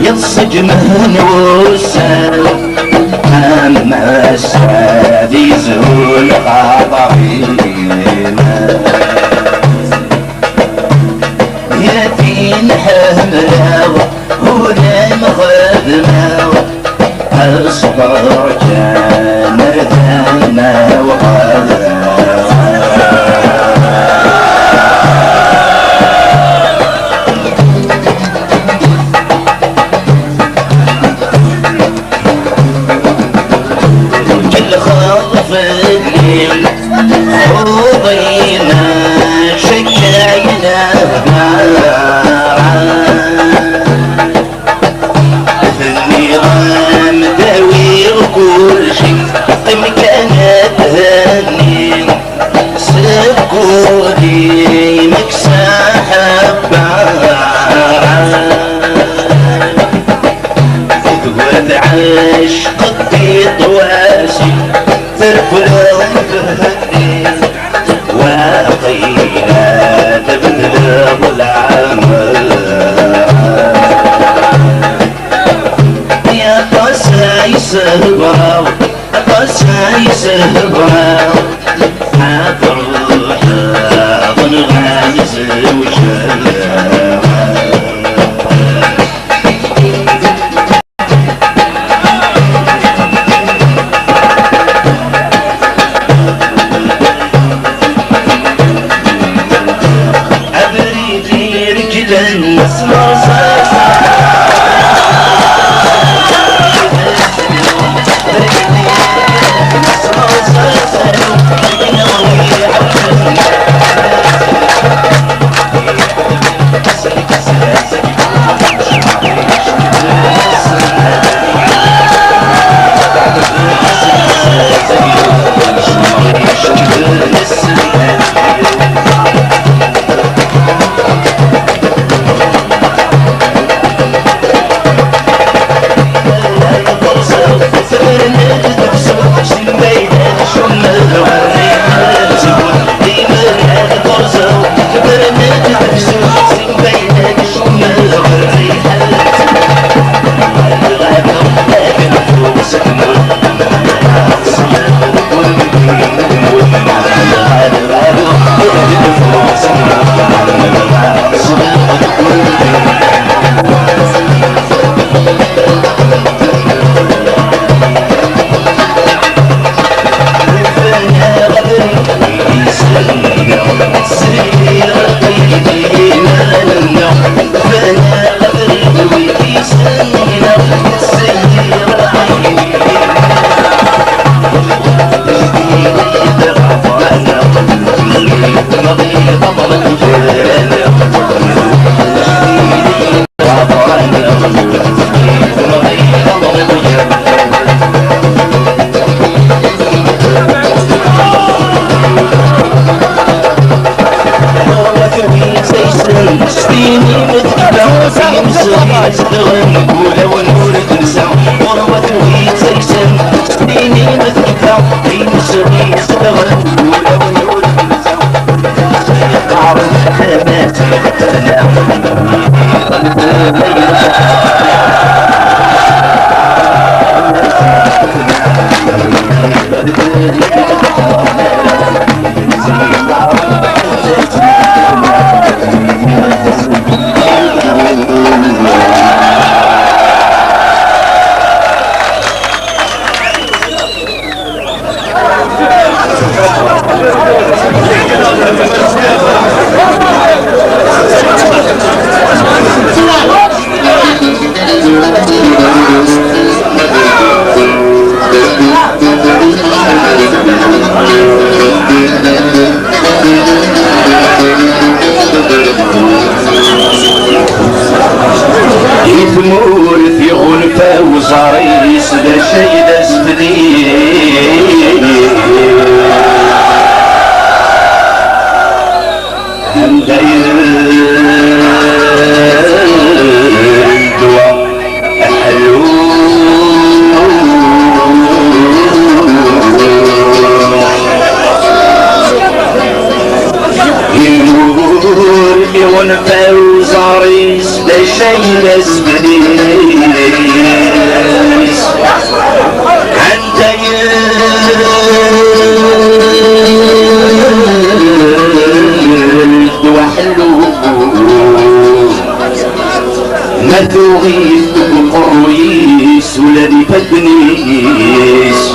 يصجمن وسال أما الساد يزول غضبينا يتين حملاو ولا مغذماو الصبر كان ردانا وغذا وضينا شكاينا في النظام داوي وكل شيء مكانت هني سكولي مكساحة تقول عشق الطواسي تركل وفهدي وقينا تبدل العمل يا قصاي سهباو قصاي سهباو هتروح اظن غايز وشلاو سير قيدينا لنا فانا غدر ويدي سنينا سير يثمور في غرفة وصريص لا شي لا سفلين داير الدواء حلو يمور ونفا وصريص لا شي لا سفليس عند وحلو ما تغيث بقرويس ولا دي فدنيس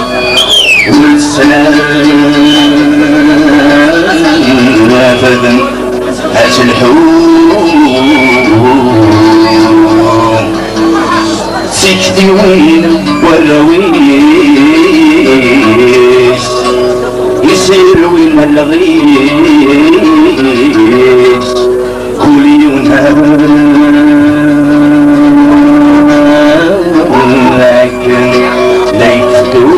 والسلام فدن هاش الحوم سكتي وين والرويس يسير وين الغيس كولي لكن ليفتو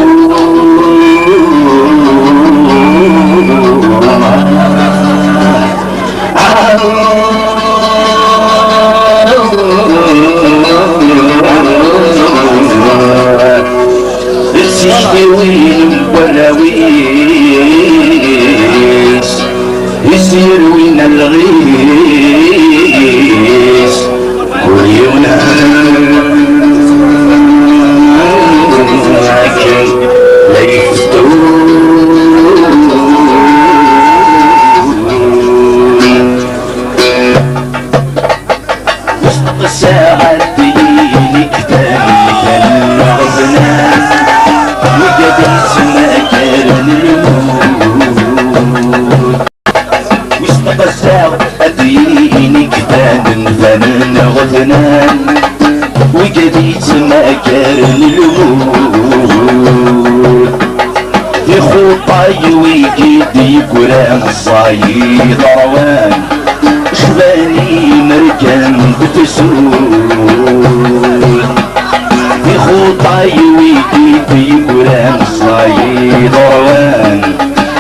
سيدي وين والرويس يسير وين الغيس ويونا لكن ليفتون ساعة ديني كتاب غزنان وقبل سماكر الموت وسط الساعة ديني كتاب فمن غزنان وقبل سماكر الموت في خطاي ويجد يقرام الصايد روان شباني مركان بتسود في خطاي ويجد يقرام الصايد روان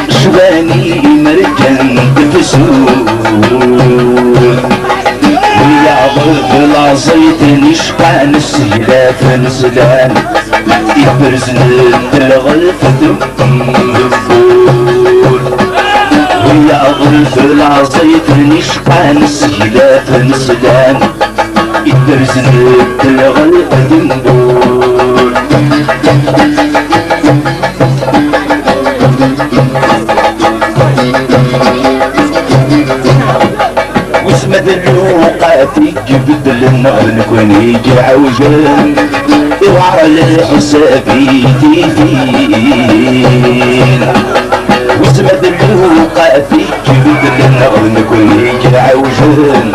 شباني مركان بتسود ويعبر بالعصيت نشقان السيلاف نسلان يبرزن الغلفة دفور ويعبر بالعصيت نشقان السيلاف نسلان يبرزن الغلفة دفور واسمد الوقاتي جبد للنار نكون يجي عوجان وعلى الحساب يدين وزمد اللوقة فيك بدلنا نكون عوجن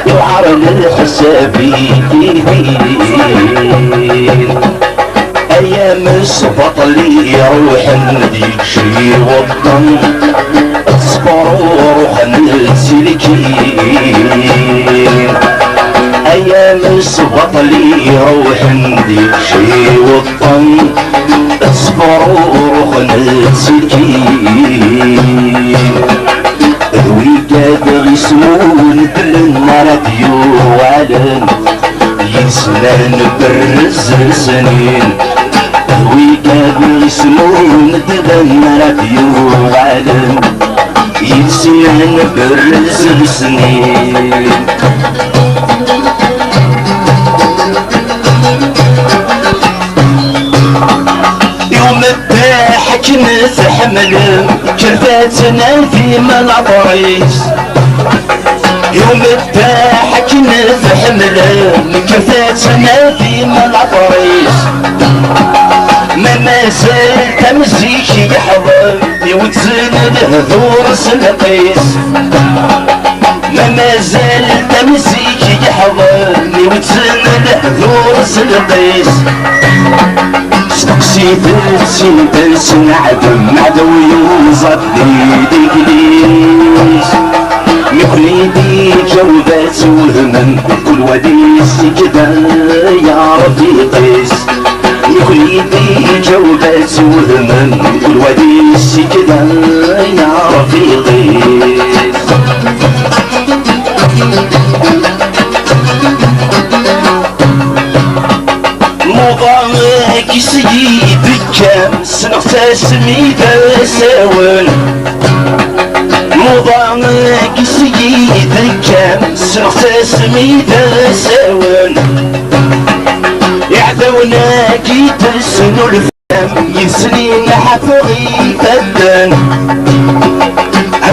يوعر للحسابيين ايام الصفط اللي يروح نديك شي وطن اصبر وروح نسلكين ايام الصفط اللي يروح نديك شي وطن اصبر وروح نسلكين ذوي قادر يسمون دلنا راديو وعلن يسنان برز سنين ذوي قادر يسمون دلنا راديو وعلن يسنان برز سنين يوم الضحك نتحمل كرفاتنا في ملعطريس يوم الضحك نتحمل كرفاتنا في ملعطريس ما زال تمزيك يحضر يوتزن الهذور سلقيس ما زال تمزيك يحضر يوتزن الهذور سلقيس سقسيت السين تنسن عدو يوزط ديدي كليس مكني دي جوبات وهمن كل وديس كدا يا رفيقيس مكني دي جوبات وهمن كل وديس كدا يا رفيقيس موضوعك سيدك سنغتسمي تساون موضوعك سيدك سنغتسمي تساون يعذوناك يترسنوا الفم يسنين حفظي فدان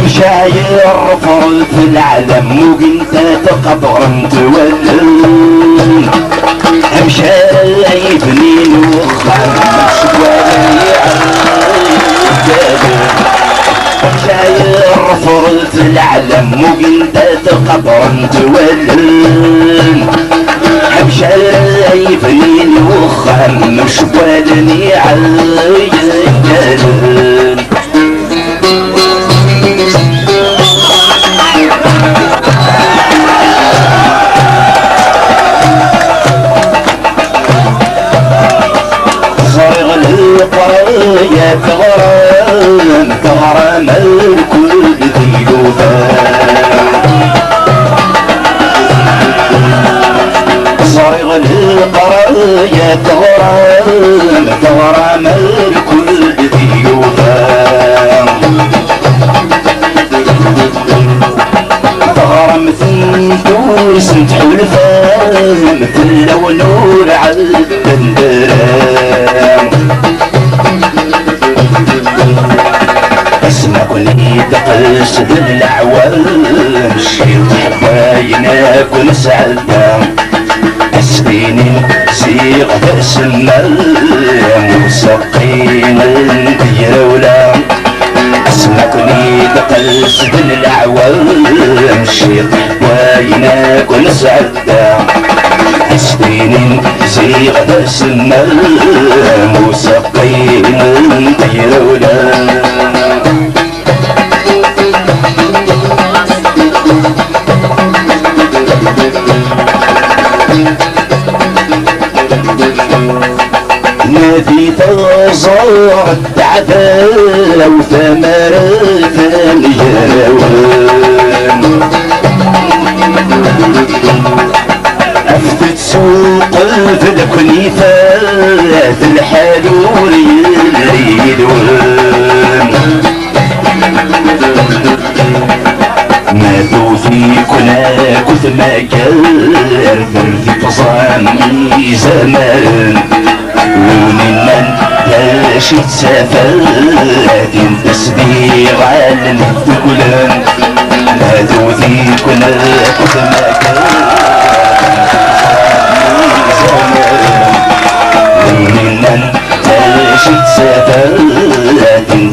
مشاير فرد في العالم وقنت تقبر تولن مشاير بنين وخم سوالي مشاير فرد في العالم وقنت تقبر تولن مشاير بنين وخم سوالي عالجلن يا تغرام تغرام الكل ذي صارغ القرايا تغرام تغرام الكل ذي تغرام ثنتور سنت حلفان مثل لو نور على الدندرام اسمع كوني تقلس بالعوال شيط حباينا كل سعدة اسبينين سيغ تسمى مسقين الديولة اسمع كوني تقلس بالعوال شيط حباينا كل سعدة اسبينين سيغ تسمى مسقين الديولة نادي تغزر التعبان وثمر الياوان افتت سوق الكنيفة في الحلول يريدون ماتوا في كنا كث ما كان في تصامي زمان ومن تاشت سفرات تسبيغ على الدولان ماتوا في كنا كث ما كان ومن تاشت تسافر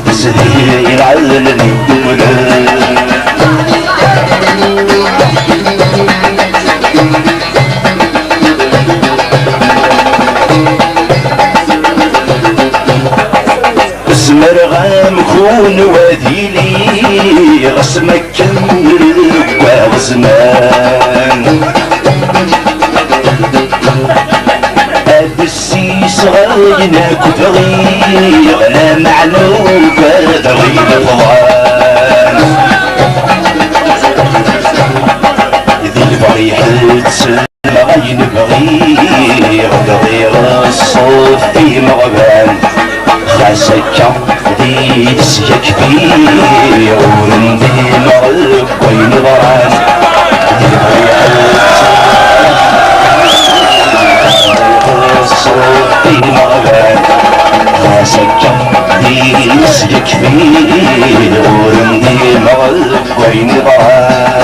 تسدير على الدولة اسمر غنكون واديلي غسمك كمل وزمان هاد السيس غاينا كتغي غلا معلوم كتغي الفضان ذي الفريح تسمى غاين بغي غدغي الصوت في مغبان خاسكا ذي سيا كبير ورندي مغلق وين ضران ذي الفريح الصوت في مغبان خاسكا ذي سيا كبير ورندي مغلق وين ضران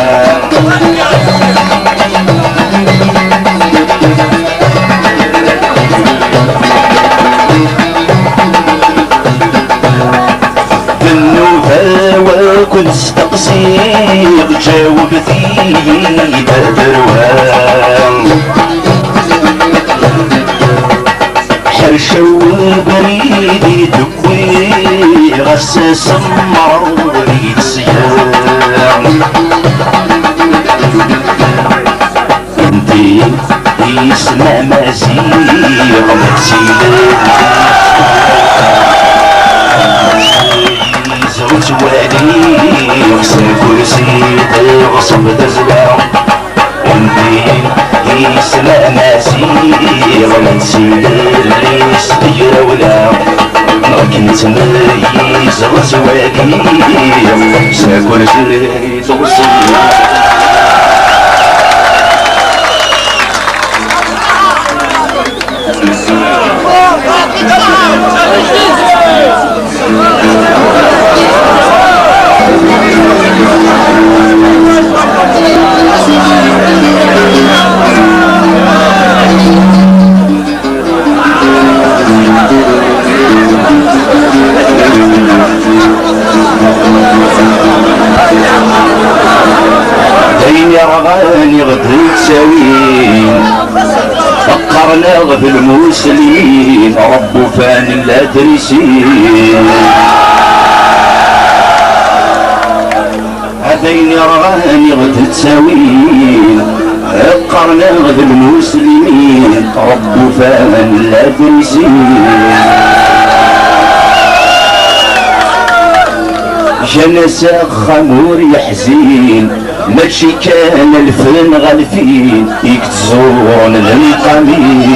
وكنت تقصير جاوبتي بدروان حرشو بريدي دقوي غساس مرضي صيام انتي يسمع مزيغ مكسيلة وتوالي يغسل كرسي تغصب تزلع عندي يسمع ناسي غنسيل اللي ستجرى ولا لكن تميز غزوالي يغسل كرسي تغصب رغاني غدر تساوين فكرنا في المسلمين رب فان لا ترسين هذين رغاني غدر تساوين فكرنا في المسلمين رب فان لا ترسين جنسا خمور يحزين ماشي كان الفن غالفين يكتزون القميص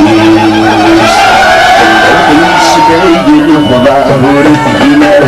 سبعي الخضار ورثينا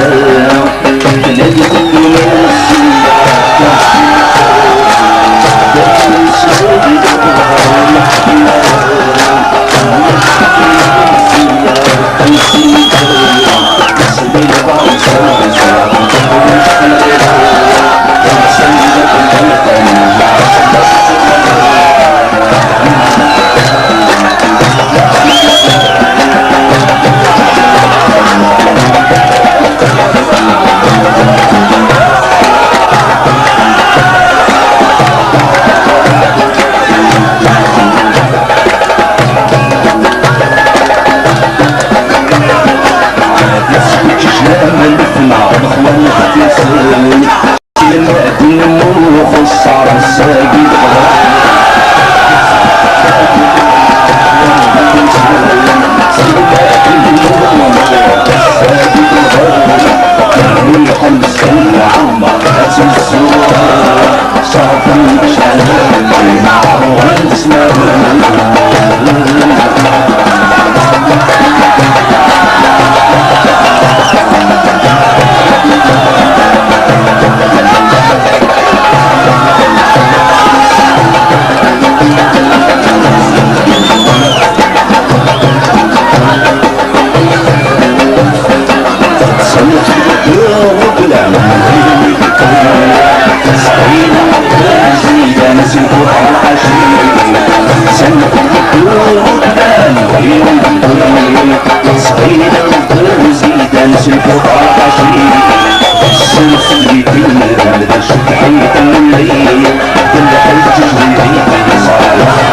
صغير نسلكو طاقاشي السلف اللي كلنا هذا شكحيت من الليل كل حلت جديد صالح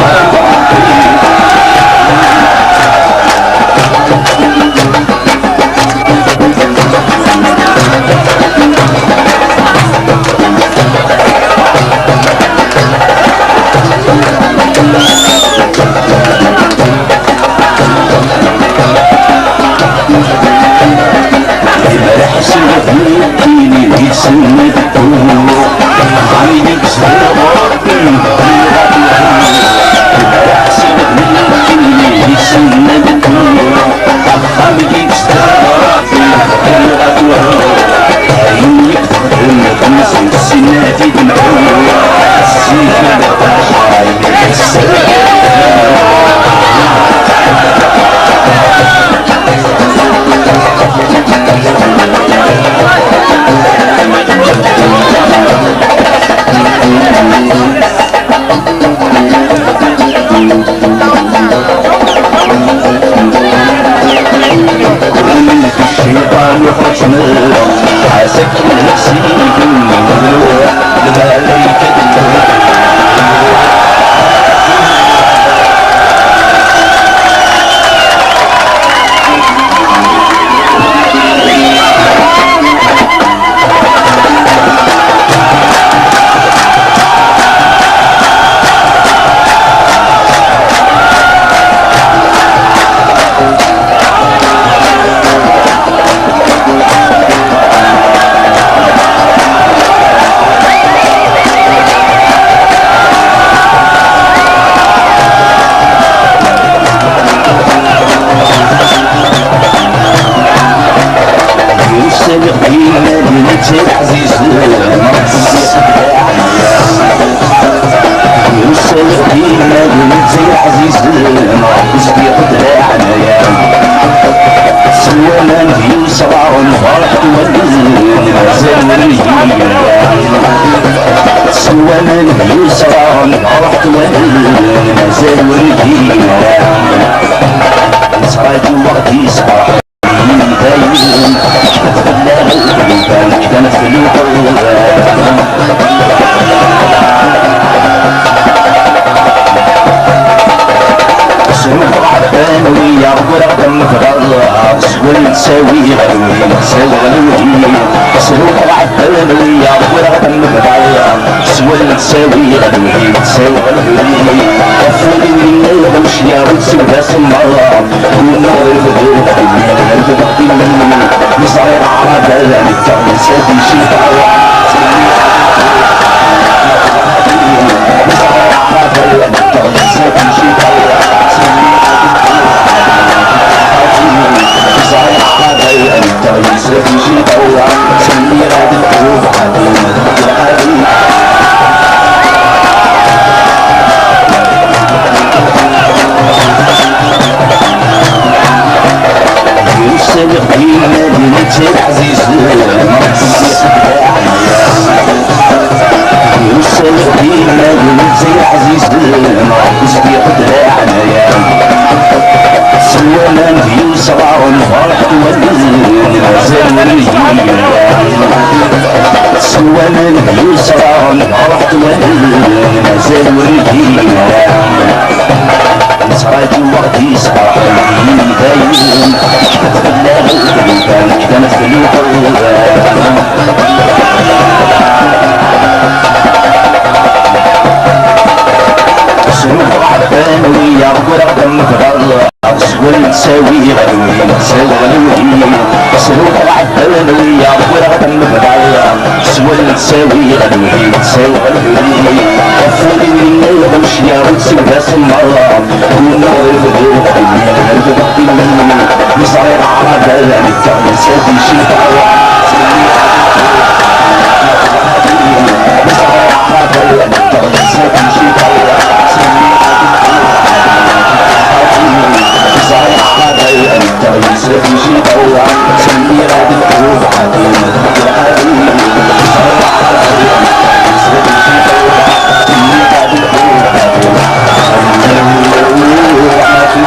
سوي غلوي سوي غلوي سلوك العبان ويا ورغة مبرايا سوي سوي غلوي سوي غلوي أفولي من المشيا وتسوى سمرا كنا الفضول الفضول مني مصاير عربة لك سادي شفاء مصاير عربة لك سادي شفاء أنت يسرف شيطوع سمي غاد القلوب عديم العالي يسرق بينا مدينة العزيز يسرق بينا مدينة العزيز يسبيق دراعنا يا سوانا في صغار فرحت والنزل سوانا في صغار فرحت والنزل والرجيل صراحة وقتي صراحة دايم كانت في سنوك عبان ويا ورقة مفضلة سوي تساوي غلوي تساوي غلوي سلوك العبان ويا ورقة مفضلة سوي تساوي غلوي تساوي غلوي أفولي من المشيا وتسوى سمرا كنا الفضول الفضول مني مصاير عربة لك سادي شفاء مصاير عربة لك سادي شفاء أنت يسرف شيطوع سمي غاد القلوب عديم العالي يسرف شيطوع سمي غاد القلوب عديم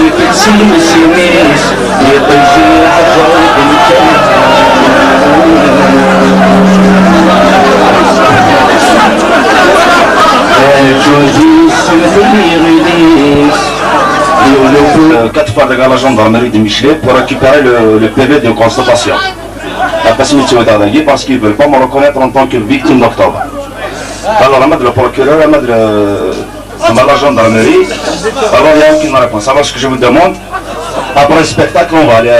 يكتسم السميس يطيش الحجر بالكلام Quatre fois de la gendarmerie de Michelet pour récupérer le PV de constatation. La personne est parce qu'ils ne veulent pas me reconnaître en tant que victime d'octobre. Alors, le procureur, la gendarmerie, alors il n'y a aucune réponse. Alors, ce que je vous demande, après le spectacle, on va aller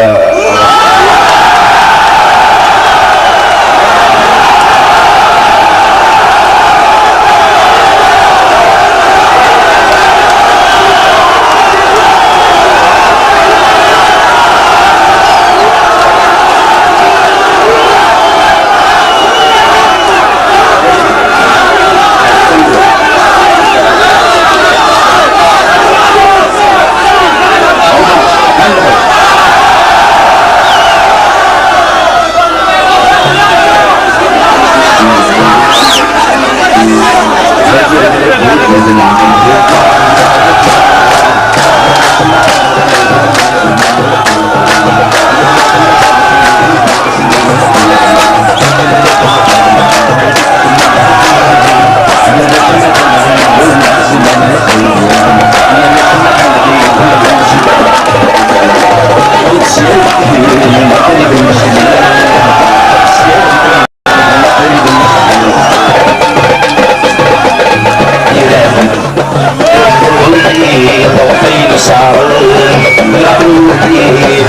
صار لا